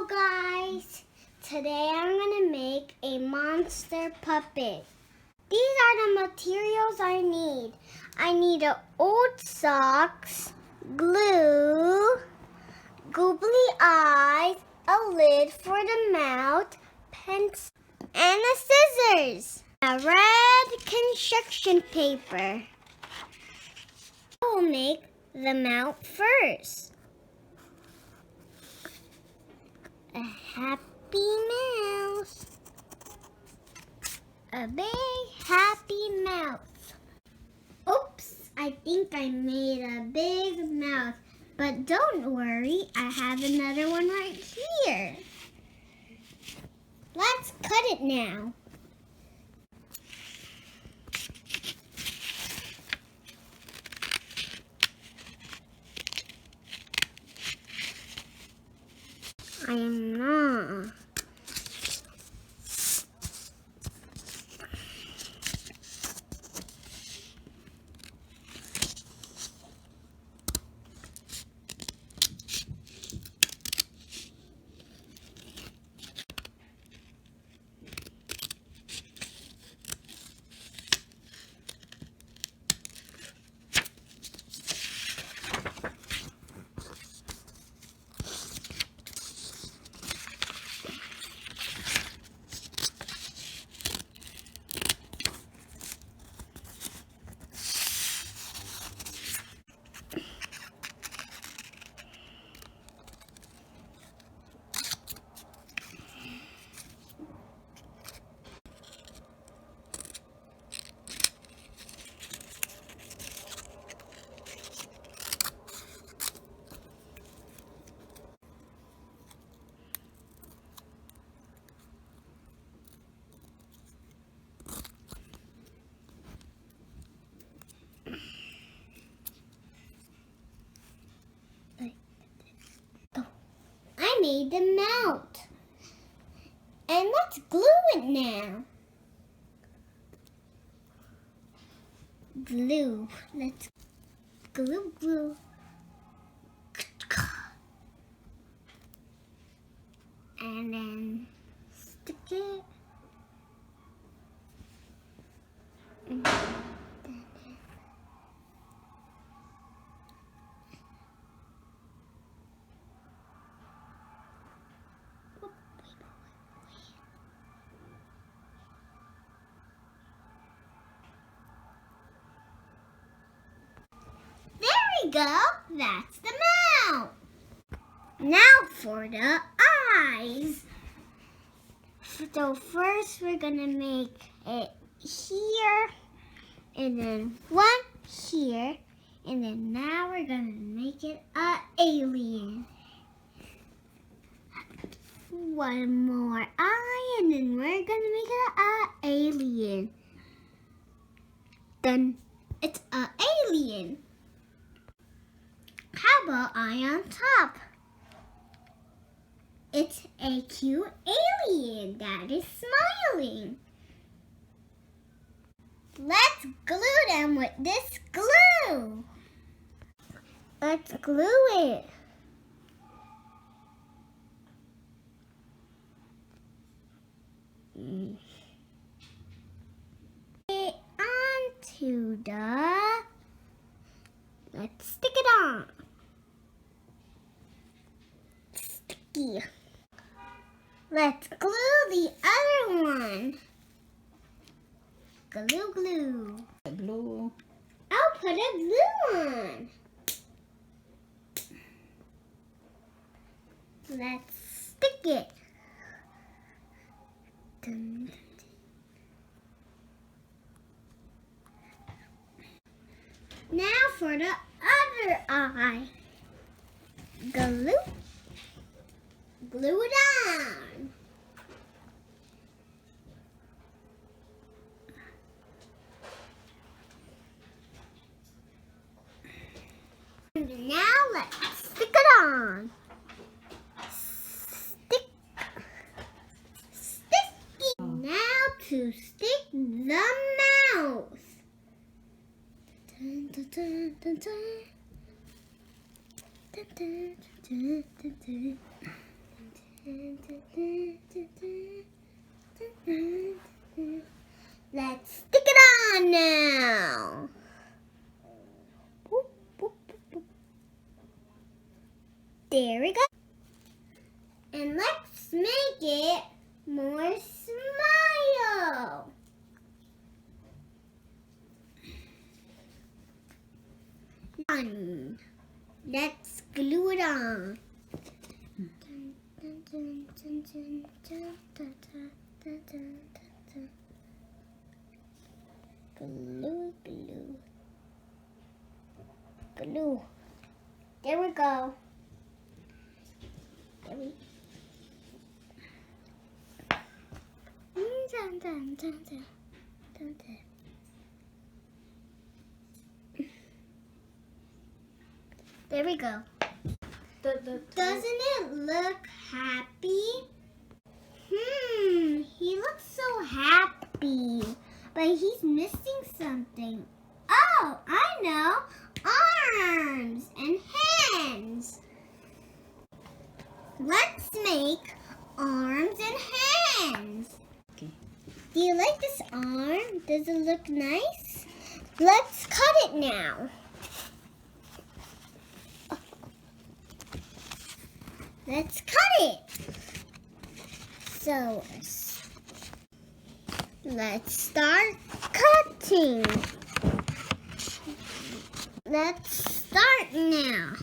Hello guys! Today I'm going to make a monster puppet. These are the materials I need. I need old socks, glue, googly eyes, a lid for the mouth, pencil, and scissors. A red construction paper. I will make the mouth first. A happy mouse. A big happy mouth. Oops, I think I made a big mouth. But don't worry, I have another one right here. Let's cut it now. I am not. I made the mouth. And let's glue it now. Glue. Let's glue. And then stick it. Go, that's the mouth. Now for the eyes. So first we're gonna make it here, and then one here, and then now we're gonna make it an alien. One more eye, and then we're gonna make it an alien. Then it's an alien. How about eye on top? It's a cute alien that is smiling. Let's glue them with this glue. Let's glue it. It onto the... Let's stick it on. Let's glue the other one. Glue. Glue. I'll put a glue on. Let's stick it. Now for the other eye. Glue it on. And now let's stick it on. Stick. Now to stick the mouth. Dun, dun, dun, dun, dun. Dun, dun, dun, dun, dun. Let's stick it on now. There we go. And let's make it more smile. Done. Let's glue it on. Glue, glue, glue. There we go. There we There we go. Doesn't it look happy? He looks so happy, but he's missing something. Oh, I know. Arms and hands. Let's make arms and hands. Okay. Do you like this arm? Does it look nice? Let's cut it now. Let's cut it. So, let's start cutting. Let's start now.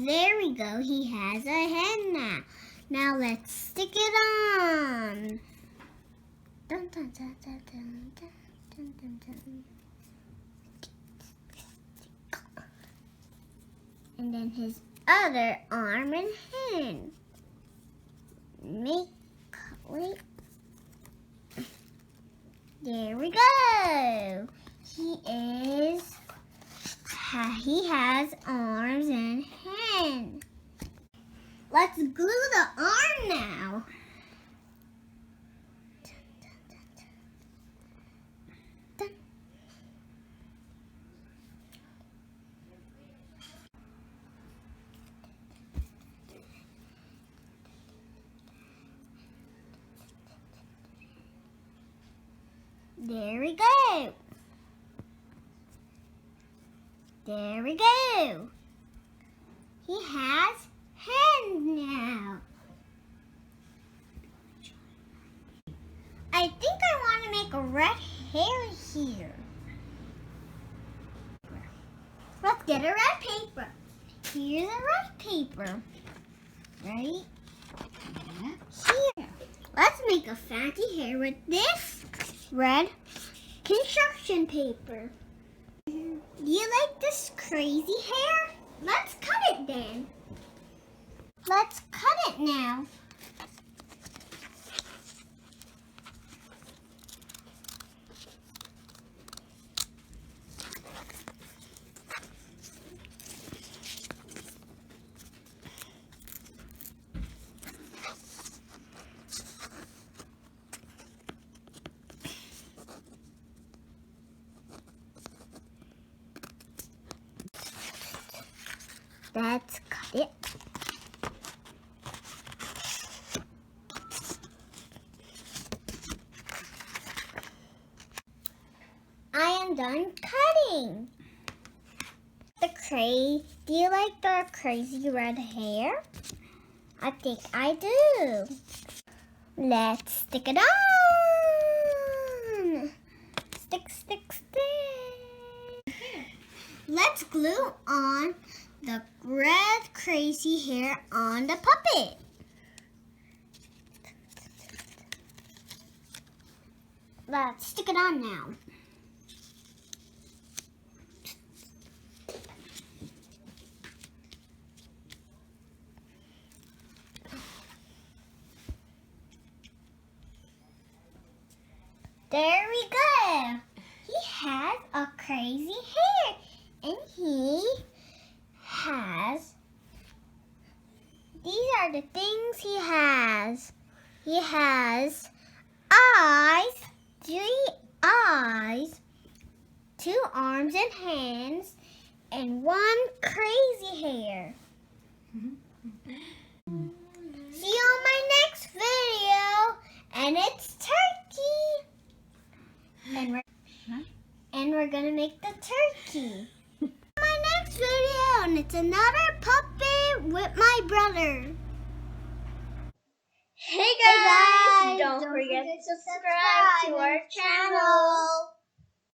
There we go. He has a head now. Now let's stick it on. Dun, dun, dun, dun, dun, dun, dun, dun. And then his other arm and hand. Wait. There we go. He has arms and hands. Let's glue the arm now. There we go. There we go. He has hands now. I think I want to make a red hair here. Let's get a red paper. Here's a red paper. Right here. Let's make a fancy hair with this red construction paper. Do you like this crazy hair? Let's cut it then. Let's cut it now. Let's cut it. I am done cutting. Do you like the crazy red hair? I think I do. Let's stick it on. Stick, stick, stick. Let's glue on the red crazy hair on the puppet. Let's stick it on now. There we go. He has a crazy hair. And these are the things he has. He has eyes, 3 eyes, 2 arms and hands, and 1 crazy hair. See you on my next video, and it's turkey. And we're gonna make the turkey. My next video, and it's another puppet with my brother. Hey guys, don't forget to subscribe to our channel.